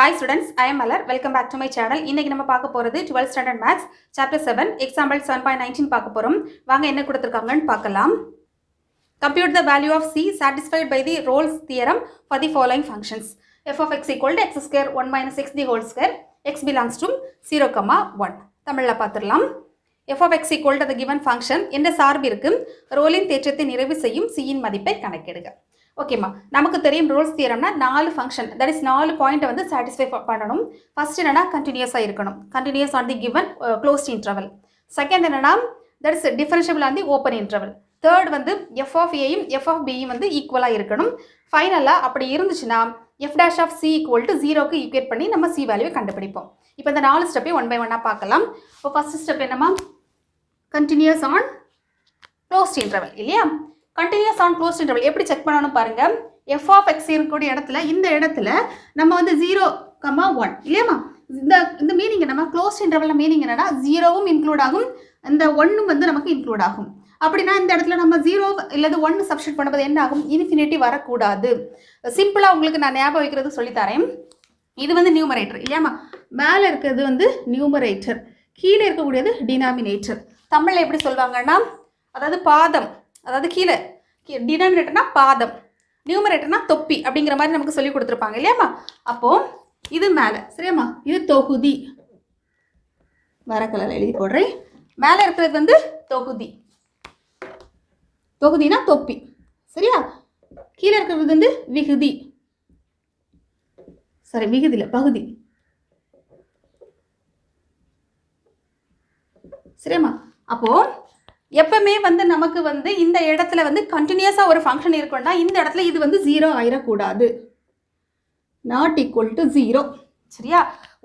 Hi students, I am Malar. Welcome back to my channel. இன்னைக்கு நம்ம பார்க்க போறது 12th standard maths Chapter-7 example 7.19 பார்க்க போறோம். வாங்க என்ன கொடுத்திருக்காங்கன்னு பார்க்கலாம். Compute the value of C satisfied by the Rolle's theorem for the following functions. f of x equal to x square 1 minus x the whole square. X belongs to 0, 1. தமிழ்ல பார்த்திடலாம். f of x equal to the given function என்ற சார்பிற்கு ரோலின் தேற்றத்தை நிறைவு செய்யும் c இன் மதிப்பை கணக்கிடுக. ஓகேமா, நமக்கு தெரியும் Rolle's தியரம்னா 4 ஃபங்க்ஷன், தட் இஸ் 4 பாயிண்ட்டை வந்து சாட்டிஸ்ஃபை பண்ணணும். ஃபர்ஸ்ட் என்னன்னா கண்டினியூஸாக இருக்கணும், continuous on the given closed interval. Second என்னன்னா that is differentiable on the open interval. Third வந்து எஃப் ஆஃப் ஏயும் எஃப் ஆஃப் பியும் வந்து ஈக்குவலாக இருக்கணும். ஃபைனலாக அப்படி இருந்துச்சுன்னா F dash of C equal to 0க்கு ஈக்குவேட் பண்ணி நம்ம சி வேல்யூவை கண்டுபிடிப்போம். இப்போ இந்த 4 ஸ்டெப்பையும் 1 by 1 பார்க்கலாம். இப்போ ஃபர்ஸ்ட் ஸ்டெப் என்னமா, கண்டினியூஸ் ஆன் க்ளோஸ்ட் இன்டர்வல் இல்லையா? கண்டினியூஸ் ஆன் க்ளோஸ்ட் இன்டர்வல் எப்படி செக் பண்ணணும் பாருங்க. எஃப் ஆஃப் எக்ஸ் இருக்கக்கூடிய இடத்துல இந்த இடத்துல நம்ம வந்து 0, 1 இல்லையாமா? இந்த மீனிங் நம்ம க்ளோஸ்ட் இன்டர்வல் மீனிங் என்னன்னா 0வும் இன்க்ளூட் ஆகும், இந்த 1ம் வந்து நமக்கு இன்க்ளூட் ஆகும். அப்படின்னா இந்த இடத்துல நம்ம 0 இல்லது 1 சப்ஸ்டிட் பண்ணும்போது என்ன ஆகும், இன்ஃபினிட்டி வரக்கூடாது. சிம்பிளா உங்களுக்கு நான் ஞாபகம் வைக்கிறது சொல்லித்தரேன். இது வந்து நியூமரேட்டர் இல்லையாமா? மேலே இருக்கிறது வந்து நியூமரேட்டர், கீழே இருக்கக்கூடியது டினாமினேட்டர். தமிழில் எப்படி சொல்லுவாங்கன்னா, அதாவது பாதம், அதாவது கீழே டினாமினேட்டர்னா பாதம், நியூமரேட்டர்னா தொப்பி அப்படிங்கிற மாதிரி நமக்கு சொல்லி கொடுத்துருப்பாங்க இல்லையாமா? அப்போ இது மேலே சரியாம்மா, இது தொகுதி, வர கலரில் எழுதி போடுறேன். மேலே இருக்கிறது வந்து தொகுதி, தொகுதினா தொப்பி சரியா? கீழே இருக்கிறது வந்து விகுதி, சரி விகுதி இல்லை பகுதி சரியாம்மா? அப்போ எப்பவுமே வந்து நமக்கு வந்து இந்த இடத்துல வந்து கண்டினியூஸாக ஒரு ஃபங்க்ஷன் இருக்குன்னா இந்த இடத்துல இது வந்து 0 ஆயிடக்கூடாது, நாட் ஈக்குவல் டு 0 சரியா?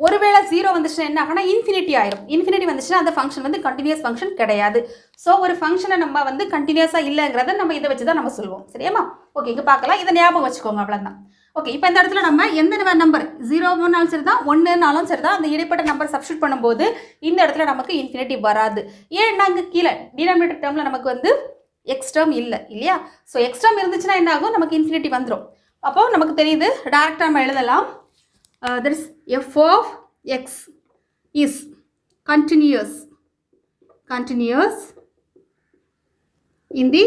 ஒருவேளை 0 வந்துச்சுன்னா என்ன ஆகும்னா இன்ஃபினிட்டி ஆயிரும். இன்ஃபினிட்டி வந்துச்சுன்னா அந்த ஃபங்க்ஷன் வந்து கண்டினியூஸ் ஃபங்க்ஷன் கிடையாது. ஸோ ஒரு ஃபங்க்ஷனை நம்ம வந்து கண்டினியூஸாக இல்லைங்கிறத நம்ம இதை வச்சு தான் நம்ம சொல்லுவோம் சரியாம்மா? ஓகே, இங்கே பார்க்கலாம், இதை ஞாபகம் வச்சுக்கோங்க, அவ்வளோதான். ஓகே, இப்போ இந்த இடத்துல நம்ம எந்த நம்பர் 0னாலும் சரி தான் 1னாலும் சரி தான் அந்த இடைப்பட்ட நம்பர் சப்ஸ்டிட் பண்ணும்போது இந்த இடத்துல நமக்கு இன்ஃபினிட்டி வராது. ஏன்னா இங்கே கீழே டினாமினேட்டர் டேர்மில் நமக்கு வந்து எக்ஸ் டேர்ம் இல்லை இல்லையா? ஸோ எக்ஸ் டேர்ம் இருந்துச்சுன்னா என்ன ஆகும், நமக்கு இன்ஃபினிட்டி வந்துடும். அப்போ நமக்கு தெரியுது டேரெக்டாக நம்ம எழுதலாம். That is f of x is continuous in the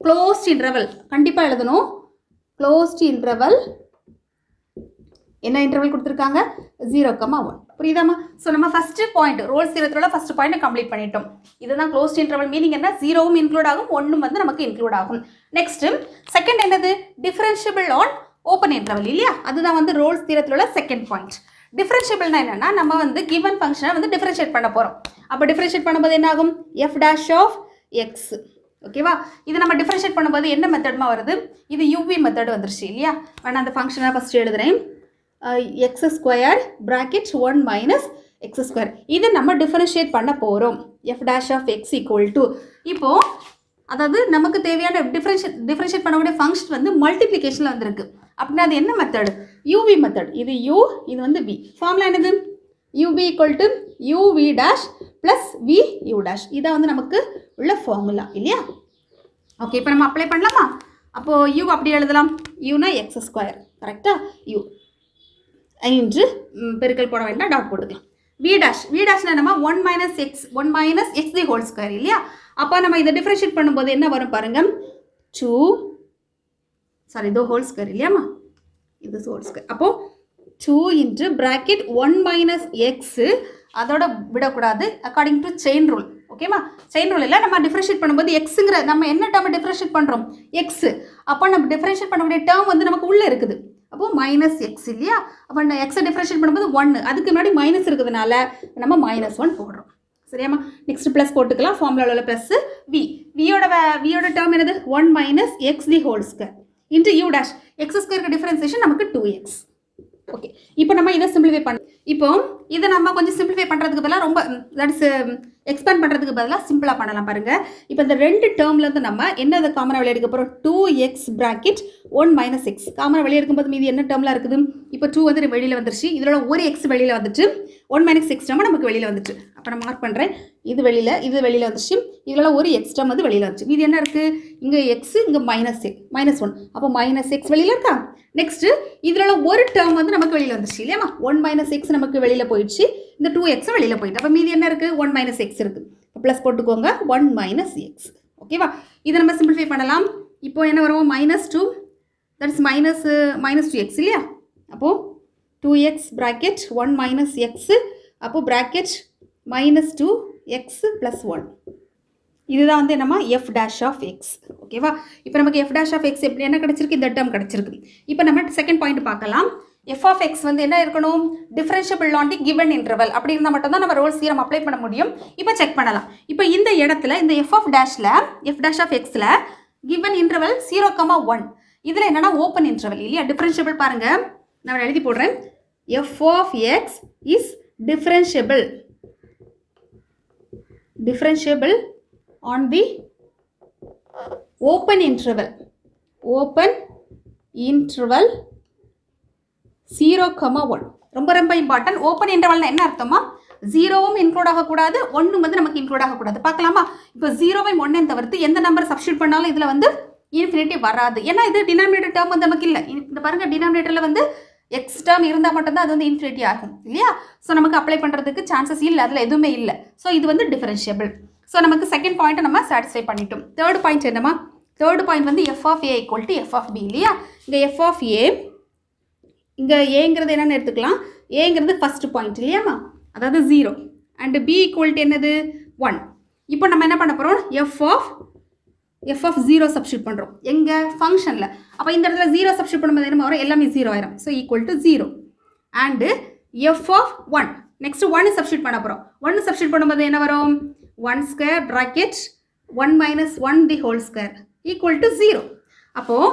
closed interval. கண்டிப்பாக எழுதணும், closed interval. என்ன இன்டர்வல் கொடுத்துருக்காங்க, 0, 1. புரியுதாமா? ஸோ நம்ம ஃபர்ஸ்ட் பாயிண்ட் ரோல்ஸ் தியரத்தோட ஃபர்ஸ்ட் பாயிண்ட் கம்ப்ளீட் பண்ணிட்டோம். இதுதான் க்ளோஸ்ட் இன்டர்வல் மீனிங் என்ன, 0வும் இன்க்ளூட் ஆகும், 1ம் வந்து நமக்கு இன்க்ளூட் ஆகும். நெக்ஸ்ட் செகண்ட் என்னது, டிஃபரன்ஷியபிள் ஆன் ஓப்பன் இன்டர்வல் இல்லையா? அதுதான் வந்து ரோல்ஸ் தியரத்தில் உள்ள செகண்ட் பாயிண்ட். டிஃபரன்ஷியபிள்னா என்னன்னா நம்ம வந்து கிவன் ஃபங்க்ஷனை வந்து டிஃபரன்ஷியேட் பண்ண போகிறோம். அப்போ டிஃபரன்ஷியேட் பண்ணும்போது என்ன ஆகும், எஃப் டேஷ் ஆஃப் எக்ஸ் ஓகேவா? இது நம்ம டிஃபரன்ஷியேட் பண்ணும்போது என்ன மெத்தட்மா வருது, இது யூவி மெத்தட் வந்துருச்சு இல்லையா? நான் அந்த ஃபங்க்ஷனை ஃபஸ்ட்டு எழுதுறேன். X square bracket 1 minus x square, இதை நம்ம டிஃபரன்ஷியேட் பண்ண போகிறோம். F dash of x equal to, இப்போது அதாவது நமக்கு தேவையான டிஃபரன்ஷியேட் பண்ணக்கூடிய ஃபங்க்ஷன் வந்து மல்டிப்ளிகேஷனில் வந்திருக்கு. அப்படின்னா அது என்ன மெத்தட், யூவி மெத்தட். இது யூ, இது வந்து வி. ஃபார்முலா என்னது, uv equal to uv dash plus v u dash. இதான் வந்து நமக்கு உள்ள ஃபார்முலா இல்லையா? ஓகே, இப்போ நம்ம அப்ளை பண்ணலாமா? அப்போது யூ அப்படி எழுதலாம், யூனா எக்ஸ் ஸ்கொயர் கரெக்டாக, யூ இன்று பெருக்கல் போட வேண்டாம், டாட் போட்டுக்கலாம். வி டேஷ்னா என்னமா, 1 minus X the whole square இல்லையா? அப்போ நம்ம இதை டிஃபரன்ஷியேட் பண்ணும்போது என்ன வரும் பாருங்க, 2 இது ஹோல் ஸ்கொயர் இல்லையாம்மா, இது ஹோல் ஸ்கொயர். அப்போது 2 இன்ட்டு ப்ராக்கெட் 1 மைனஸ் எக்ஸு, அதோட விடக்கூடாது அக்கார்டிங் டு செயின் ரூல். ஓகேம்மா, செயின் ரூல் இல்லை, நம்ம டிஃபரன்ஷியேட் பண்ணும்போது எக்ஸுங்கிற நம்ம என்ன டேர்ம் டிஃபரன்ஷியேட் பண்ணுறோம், எக்ஸு. அப்போ நம்ம டிஃபரன்ஷியேட் பண்ணக்கூடிய டேர்ம் வந்து நமக்கு உள்ளே இருக்குது. அப்போது மைனஸ் எக்ஸ் இல்லையா? அப்போ நான் எக்ஸை டிஃபரன்ஷியேட் பண்ணும்போது 1, அதுக்கு முன்னாடி மைனஸ் இருக்கிறதுனால நம்ம -1 போடுறோம் சரியாம்மா? நெக்ஸ்ட் ப்ளஸ் போட்டுக்கலாம், ஃபார்முலாவில் உள்ள ப்ளஸ் வி. வியோட டேர்ம் என்னது, 1 minus X the whole square into U dash. X ஸ்கொயருக்கு டிஃபரன்சியேஷன் நமக்கு 2x. ஓகே, இப்போ நம்ம இதை சிம்பிளிஃபை பண்ண, இப்போ இதை நம்ம கொஞ்சம் சிம்பிளிஃபை பண்ணுறதுக்கு பதிலாக ரொம்ப தட் இஸ் எக்ஸ்பேண்ட் பண்ணுறதுக்கு பதிலாக சிம்பிளாக பண்ணலாம் பாருங்கள். இப்போ இந்த 2 டேர்ம்லேருந்து நம்ம என்ன காமனாக வெளியே எடுக்க போகிறோம், 2x ப்ராக்கெட் 1 மைனஸ் எக்ஸ். காமனாக வெளியே எடுக்கும்போது மீது என்ன டேர்மில் இருக்குது, இப்போ 2 வந்து வெளியில் வந்துருச்சு, இதோட ஒரு எக்ஸ் வெளியில் வந்துட்டு 1 மைனஸ் எக்ஸ் டேர்ம் நமக்கு வெளியில் வந்துச்சு. அப்போ நான் மார்க் பண்ணுறேன், இது வெளியில் வந்துச்சு, இதில் ஒரு எக்ஸ் டேர்ம் வந்து வெளியில் வந்துச்சு. இது என்ன இருக்குது, இங்கே எக்ஸு, இங்கே -1, அப்போ -x வெளியில் இருக்கா. நெக்ஸ்ட்டு இதில் ஒரு டேர்ம் வந்து நமக்கு வெளியில் வந்துச்சு இல்லையாம்மா, 1 மைனஸ் எக்ஸ் நமக்கு வெளியில் போயிடுச்சு, இந்த 2x வெளியில் போயிட்டு, அப்போ மீதி என்ன இருக்குது, 1 மைனஸ் எக்ஸ் இருக்குது. இப்போ ப்ளஸ் போட்டுக்கோங்க, 1 மைனஸ் எக்ஸ். ஓகேவா, இதை நம்ம சிம்பிளிஃபை பண்ணலாம். இப்போ என்ன வரும், -2, தட் இஸ் -2x இல்லையா. அப்போது 2x bracket 1 minus x, அப்போ bracket -2x plus 1. இதுதான் வந்து என்னமா f dash of x. ஓகேவா, இப்போ நமக்கு f dash of x எப்படி என்ன கிடைச்சிருக்கு, இந்த டேர்ம் கிடைச்சிருக்கு. இப்போ நம்ம செகண்ட் பாயிண்ட் பார்க்கலாம். f of x வந்து என்ன இருக்கணும், differentiable on the given interval. அப்படி இருந்தால் மட்டும்தான் நம்ம ரோல்ஸ் தியரம் அப்ளை பண்ண முடியும். இப்போ செக் பண்ணலாம். இப்போ இந்த இடத்துல இந்த f dash of xல கிவன் இன்டர்வல் 0,1. இதில் என்னன்னா ஓப்பன் இன்டர்வல் இல்லையா, டிஃபரன்ஷியபிள் பாருங்க, நான் எழுதி போடுறேன். f of x is differentiable on the open interval 0,1. ரொம்ப இம்பார்ட்டன்ட். ஓப்பன் இன்டர்வல்னா என்ன அர்த்தமா, 0வும் இன்க்ளூட் ஆகக்கூடாது, 1 வந்து நமக்கு இன்க்ளூட் ஆகக்கூடாது. பார்க்கலாமா, இப்போ 0வையும் 1ஐயும் தவிர்த்து எந்த நம்பர் சப்ஸ்டியூட் பண்ணாலும் இதில் வந்து இன்ஃபினிட்டி வராது. ஏன்னா இது டினாமினேட்டர் டேர்ம் வந்து நமக்கு இல்லை. இந்த பாருங்க, டினாமினேட்டரில் வந்து எக்ஸ் டேர்ம் இருந்தால் மட்டும்தான் அது வந்து இன்ஃபினிட்டி ஆகும் இல்லையா. ஸோ நமக்கு அப்ளை பண்ணுறதுக்கு சான்சஸ் இல்லை, அதில் எதுவுமே இல்லை. ஸோ இது வந்து டிஃபரன்ஷியபிள். ஸோ நமக்கு செகண்ட் பாயிண்ட்டை நம்ம சாட்டிஸ்ஃபை பண்ணிட்டோம். தேர்ட் பாயிண்ட் என்னமா, தேர்ட் பாயிண்ட் வந்து F of A equal to F of b இல்லையா. இங்கே எஃப் ஆஃப் ஏ, இங்கே ஏங்கிறது என்னென்னு எடுத்துக்கலாம், ஏங்கிறது ஃபஸ்ட் பாயிண்ட் இல்லையாம்மா, அதாவது 0, அண்டு பி ஈக்குவல் டு என்னது 1. இப்போ நம்ம என்ன பண்ண போகிறோம், எஃப் ஆஃப் 0 சப்ஸ்டியூட் பண்ணுறோம் எங்கள் ஃபங்க்ஷனில். அப்போ இந்த இடத்துல 0 சப்ஸ்டியூட் பண்ணும்போது என்ன வரும், எல்லாமே 0 ஆயிரும். So equal to 0 and F of 1. Next 1 substitute பண்ண போகிறோம். 1 சப்ஸ்டியூட் பண்ணும்போது என்ன வரும், 1 square bracket 1 minus 1 the whole square equal to 0. அப்போது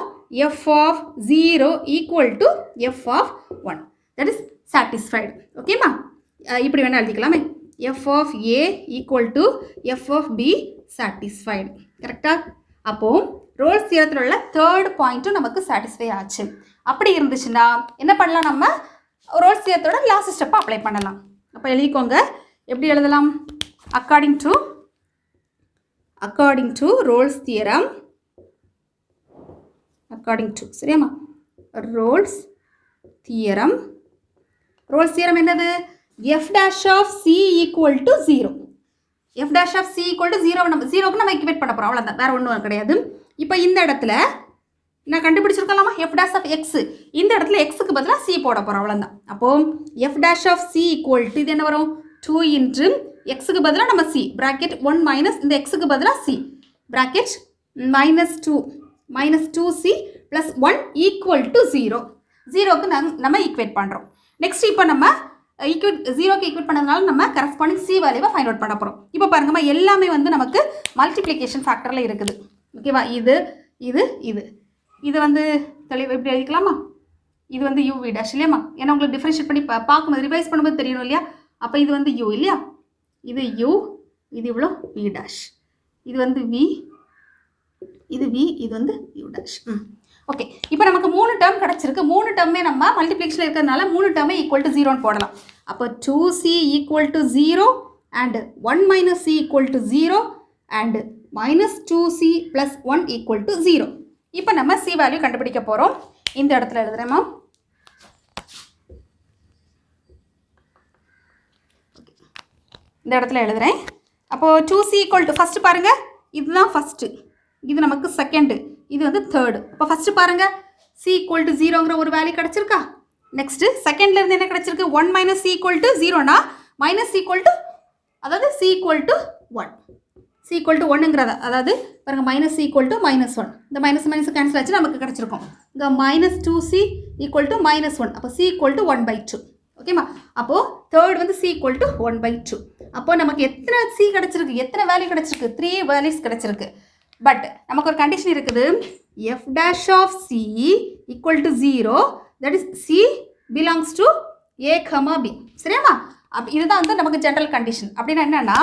F of 0 equal to F of 1, that is satisfied. ஓகேம்மா, இப்படி வேணால் எழுதிக்கலாமே, F of A equal to F of B satisfied. கரெக்டாக. அப்போது ரோல்ஸ் தியரத்தில் உள்ள தேர்ட் பாயிண்ட்டும் நமக்கு சாட்டிஸ்ஃபை ஆச்சு. அப்படி இருந்துச்சுன்னா என்ன பண்ணலாம், நம்ம ரோல்ஸ் தியரத்தோட லாஸ்ட் ஸ்டெப்பை அப்ளை பண்ணலாம். அப்போ எழுதிக்கோங்க, எப்படி எழுதலாம், according to Rolle's theorem, according to சரியாம்மா, ரோல்ஸ் தியரம் என்னது, F dash of C equal to 0. f dash of c equal to 0 நம்ம 0க்கு நம்ம ஈக்குவேட் பண்ண போகிறோம், அவ்வளோதான், வேறு ஒன்றும் கிடையாது. இப்போ இந்த இடத்துல நான் கண்டுபிடிச்சிருக்கலாமா, f dash of x, இந்த இடத்துல xக்கு பதிலாக c போட போகிறோம், அவ்வளோதான். அப்போது f dash of c equal to இது என்ன வரும், 2 இன்ட்டு xக்கு பதிலாக நம்ம c ப்ராக்கெட் 1 மைனஸ் இந்த xக்கு பதிலாக c bracket -2c plus 1 equal to 0. 0க்கு நம்ம ஈக்குவேட் பண்ணுறோம். நெக்ஸ்ட் இப்போ நம்ம 0க்கு ஈக்குவேட் பண்ணதுனால நம்ம கரஸ்பாண்டிங் சி வேல்யூவை ஃபைண்ட் அவுட் பண்ண போகிறோம். இப்போ பாருங்கம்மா, எல்லாமே வந்து நமக்கு மல்டிப்ளிகேஷன் ஃபேக்டரில் இருக்குது. ஓகேவா, இது வந்து தெளிவாக இப்படி எழுதிக்கலாமா, இது வந்து யூ வி டேஷ் இல்லையாம்மா, ஏன்னா உங்களுக்கு டிஃப்ரென்ஷியேட் பண்ணி பார்க்கும்போது ரிவைஸ் பண்ணும்போது தெரியணும் இல்லையா. அப்போ இது வந்து யூ இல்லையா, இது யூ, இது இவ்வளோ வி டேஷ், இது வந்து வி, இது வி, இது வந்து யூ டேஷ். ஓகே, இப்போ நமக்கு 3 டேர்ம் கிடச்சிருக்கு. 3 டேர்மே நம்ம மல்டிப்ளிகேஷனில் இருக்கிறதுனால 3 டேர்மே ஈக்குவல் டு 0ன்னு போடலாம். அப்போ 2c equal to 0 and 1 minus c equal to 0 and -2c plus 1 equal to 0. இப்போ நம்ம c வேல்யூ கண்டுபிடிக்க போகிறோம். இந்த இடத்துல எழுதுறேம்மா, இந்த இடத்துல எழுதுறேன். அப்போது 2c ஈக்குவல் டு, ஃபஸ்ட்டு பாருங்கள், இதுதான் ஃபஸ்ட்டு, இது நமக்கு செகண்டு, இது வந்து தேர்டு. இப்போ ஃபஸ்ட்டு பாருங்கள், c ஈக்குவல் டு 0ங்கிற ஒரு வேல்யூ கிடச்சிருக்கா. நெக்ஸ்ட்டு செகண்ட்லேருந்து என்ன கிடச்சிருக்கு, 1 மைனஸ் c ஈக்குவல் டு 0னா மைனஸ் ஈக்குவல் டு, அதாவது c equal to 1, c equal to 1ங்கிறத, அதாவது பாருங்கள் மைனஸ் c ஈக்குவல் டு -1, இந்த மைனஸ் கேன்சல் ஆச்சு, நமக்கு கிடச்சிருக்கும். இங்கே -2c ஈக்குவல் டு -1, அப்போ c ஈக்குவல் டு 1/2. ஓகேம்மா, அப்போது தேர்ட் வந்து c ஈக்குவல் டு 1/2. அப்போது நமக்கு எத்தனை c கிடச்சிருக்கு, எத்தனை வேல்யூ கிடச்சிருக்கு, 3 வேல்யூஸ் கிடச்சிருக்கு. பட் நமக்கு ஒரு கண்டிஷன் இருக்குது, f dash of c equal to 0, that is c belongs to a comma b. சரியாமா, இதுதான் வந்து நமக்கு ஜெனரல் கண்டிஷன். அப்படின்னா என்னன்னா,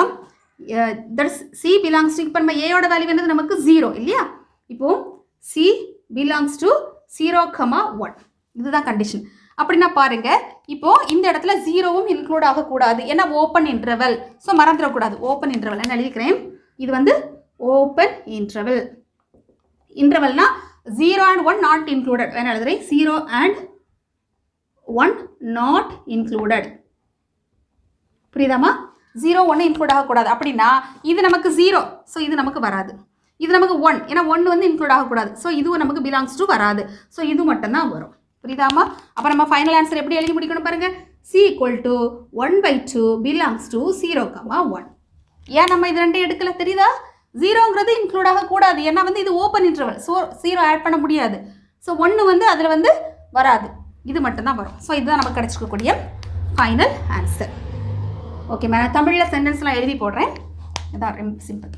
that is c belongs to, இப்போ நம்ம a யோட வேல்யூ என்னது நமக்கு 0 இல்லையா. இப்போ c belongs to 0, 1, இதுதான் கண்டிஷன். அப்படின்னா பாருங்க, இப்போது இந்த இடத்துல ஜீரோவும் இன்க்ளூட் ஆகக்கூடாது, ஏன்னா ஓப்பன் இன்டர்வல். ஸோ மறந்துடக்கூடாது, ஓப்பன் இன்டர்வல் என்ன எழுதிக்கிறேன். இது வந்து ஓப்பன் இன்டர்வல். இன்டர்வல்னா 0 and 1 நாட் இன்க்ளூடட் வேணா எழுதுறேன். 0 and 1 நாட் இன்க்ளூடட். புரியுதாமா? 0 1 இன்க்ளூட் ஆகக்கூடாது. அப்படின்னா இது நமக்கு 0, ஸோ இது நமக்கு வராது. இது நமக்கு 1, ஏன்னா 1 வந்து இன்க்ளூட் ஆகக்கூடாது. ஸோ இதுவும் நமக்கு பிலாங்ஸ் டு வராது. ஸோ இது மட்டும்தான் வரும். புரியுதாமா? அப்போ நம்ம ஃபைனல் ஆன்சர் எப்படி எழுதி முடிக்கணும் பாருங்கள். C = 1/2 belongs to 0, 1. ஏன் நம்ம இது ரெண்டையும் எடுக்கல தெரியுதா? 0ங்கிறது இன்க்ளூட் ஆகக்கூடாது, ஏன்னா வந்து இது ஓப்பன் இன்டர்வல். ஸோ 0 ஆட் பண்ண முடியாது. ஸோ 1 வந்து அதில் வந்து வராது, இது மட்டும்தான் வரும். ஸோ இதுதான் நமக்கு கிடச்சிக்கக்கூடிய ஃபைனல் ஆன்சர். ஓகே, நான் தமிழில் சென்டென்ஸ்லாம் எழுதி போடுறேன். இதான் ரொம்ப சிம்பிள்.